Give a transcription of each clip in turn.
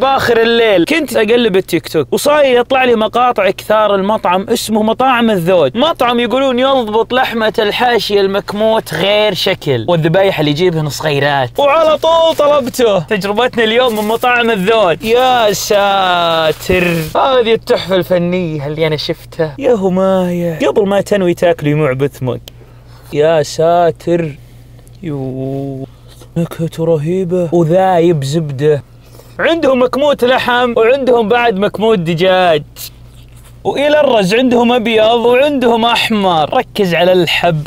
باخر الليل كنت اقلب التيك توك وصاير يطلع لي مقاطع كثار المطعم اسمه مطاعم الذود. مطعم يقولون يضبط لحمة الحاشية المكموت غير شكل والذبايح اللي يجيبهن صغيرات، وعلى طول طلبته. تجربتنا اليوم من مطاعم الذود. يا ساتر، هذه التحفة الفنية اللي انا شفتها. يا هماية، قبل ما تنوي تاكل يموع بثمك. يا ساتر، يوه نكهته رهيبة وذايب زبدة. عندهم مكموت لحم وعندهم بعد مكموت دجاج، وإلى الرز عندهم أبيض وعندهم أحمر. ركز على الحب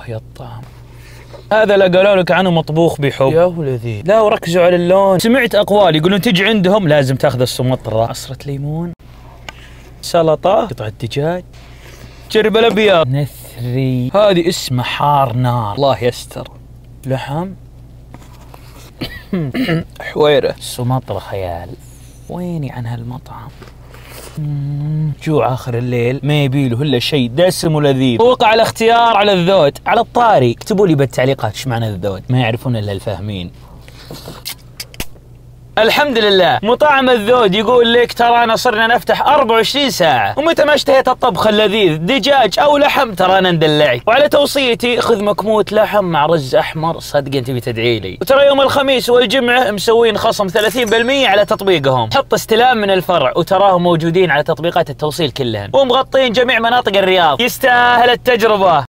يا الطعم. هذا لا قالوا لك عنه مطبوخ بحب يا ولدي، لا وركزوا على اللون. سمعت أقوال يقولون تجي عندهم لازم تاخذ السمطرة، عصرة ليمون، سلطة، قطعة دجاج، جرب الأبيض، نثري. هذه اسمه حار نار، الله يستر. لحم حويرة، سمطرة خيال. ويني عن هالمطعم؟ جوع آخر الليل ما يبيله إلا شيء دسم ولذيذ. وقع الاختيار على الذود. على الطاري اكتبوا لي بالتعليقات ايش معنى الذود، ما يعرفون إلا الفاهمين. الحمد لله مطاعم الذود يقول لك ترانا صرنا نفتح 24 ساعة، ومتى ما اشتهيت الطبخ اللذيذ دجاج أو لحم ترانا ندلعك. وعلى توصيتي خذ مكموت لحم مع رز أحمر، صدق أنت بتدعي لي. وترى يوم الخميس والجمعة مسوين خصم 30% على تطبيقهم، حط استلام من الفرع وتراهم موجودين على تطبيقات التوصيل كلهن، ومغطين جميع مناطق الرياض. يستاهل التجربة.